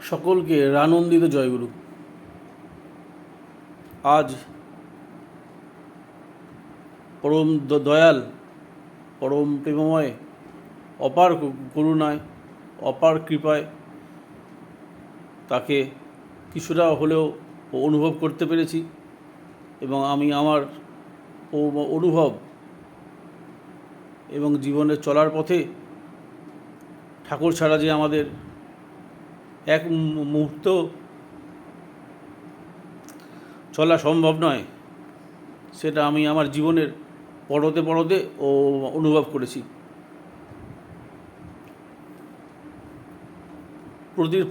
সকলকে রানন্দিত জয়গুরু। আজ পরম দয়াল, পরম প্রেমময়, অপার করুণায়, অপার কৃপায় তাকে কিছুটা হলেও অনুভব করতে পেরেছি এবং আমি আমার অনুভব এবং জীবনে চলার পথে ঠাকুর ছাড়া যে আমাদের এক মুহূর্ত চলা সম্ভব নয়, সেটা আমি আমার জীবনের পড়তে পড়তে অনুভব করেছি।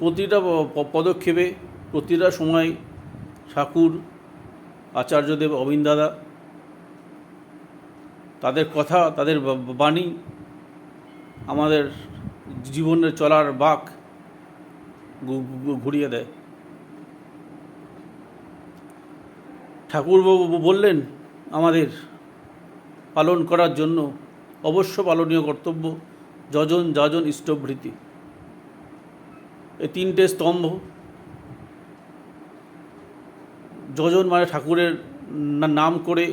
প্রতিটা পদক্ষেপে, প্রতিটা সময় ঠাকুর, আচার্যদেব, অবিন দাদা, তাদের কথা, তাদের বাণী আমাদের জীবনের চলার বাঁক ঘুরিয়ে দেয়। ঠাকুরবাবু বললেন আমাদের পালন করার জন্য অবশ্য পালনীয় কর্তব্য যজন যাজন ইষ্টভৃতি। এই তিনটে স্তম্ভ। যজন মানে ঠাকুরের নাম করে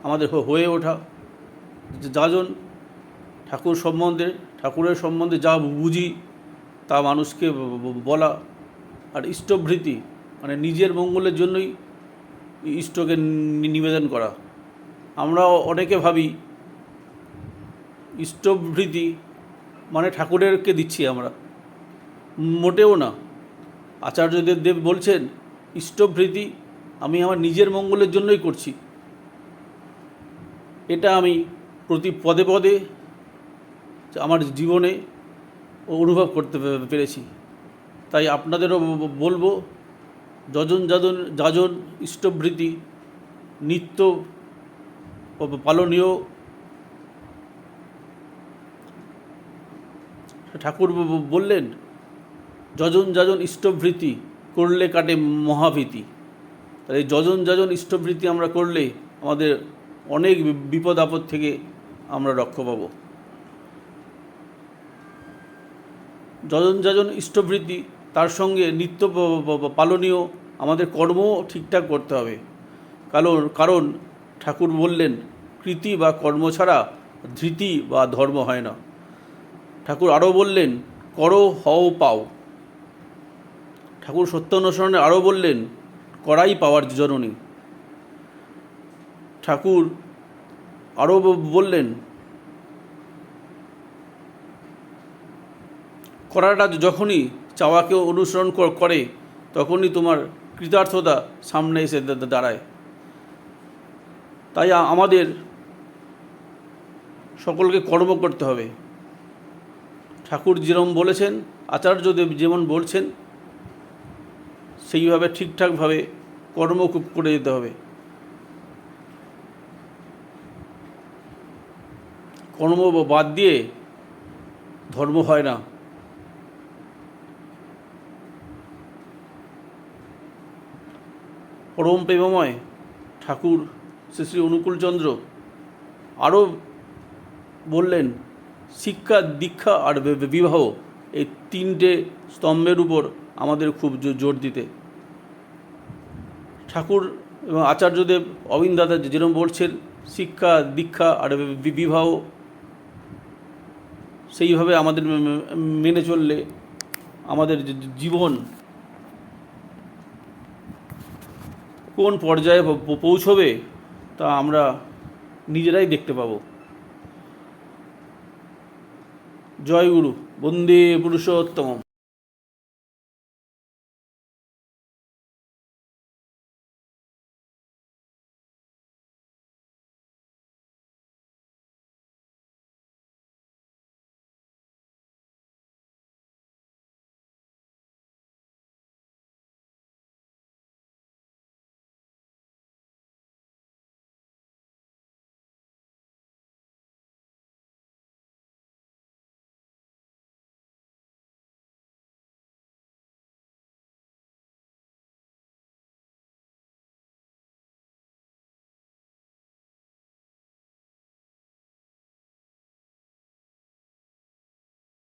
আমাদের হয়ে ওঠা, যাজন ঠাকুরের সম্বন্ধে যা বুঝি তা মানুষকে বলা, আর ইষ্টভৃতি মানে নিজের মঙ্গলের জন্যই ইষ্টকে নিবেদন করা। আমরা অনেকে ভাবি ইষ্টভৃতি মানে ঠাকুরেরকে দিচ্ছি আমরা, মোটেও না। আচার্যদেব বলছেন ইষ্টভৃতি আমি আমার নিজের মঙ্গলের জন্যই করছি। এটা আমি প্রতি পদে পদে আমার জীবনে অনুভব করতে পেরেছি। তাই আপনাদেরও বলবো, যজন যাজন ইষ্টভৃতি নিত্য পালনীয়। ঠাকুর বললেন যজন যাজন ইষ্টভৃতি করলে কাটে মহাভীতি। তাই এই যজন যাজন ইষ্টভৃতি আমরা করলে আমাদের অনেক বিপদ আপদ থেকে আমরা রক্ষা পাব। যজন যাজন ইষ্টভৃতি, তার সঙ্গে নিত্য পালনীয় আমাদের কর্ম ঠিকঠাক করতে হবে। কারণ ঠাকুর বললেন কৃতি বা কর্ম ছাড়া ধৃতি বা ধর্ম হয় না। ঠাকুর আরও বললেন করো হও পাও। ঠাকুর সত্য অনুসরণে আরও বললেন করাই পাওয়ার জননী। ঠাকুর আরও বললেন করাটা যখনই চাওয়াকে অনুসরণ করে তখনই তোমার কৃতার্থতা সামনে এসে দাঁড়ায়। তাই আমাদের সকলকে কর্ম করতে হবে। ঠাকুর যেরকম বলেছেন, আচার্যদেব যেমন বলছেন, সেইভাবে ঠিকঠাকভাবে কর্ম করে যেতে হবে। কর্ম বাদ দিয়ে ধর্ম হয় না। পরম প্রেমময় ঠাকুর শ্রী শ্রী অনুকূলচন্দ্র আরও বললেন শিক্ষা, দীক্ষা আর বিবাহ, এই তিনটে স্তম্ভের উপর আমাদের খুব জোর দিতে। ঠাকুর এবং আচার্যদেব, অবিন দাদা যেরকম বলছেন শিক্ষা, দীক্ষা আর বিবাহ, সেইভাবে আমাদের মেনে চললে আমাদের জীবন কোন পর্যায়ে পৌঁছবে তা আমরা নিজেরাই দেখতে পাব। জয় গুরু, বন্দে পুরুষোত্তম।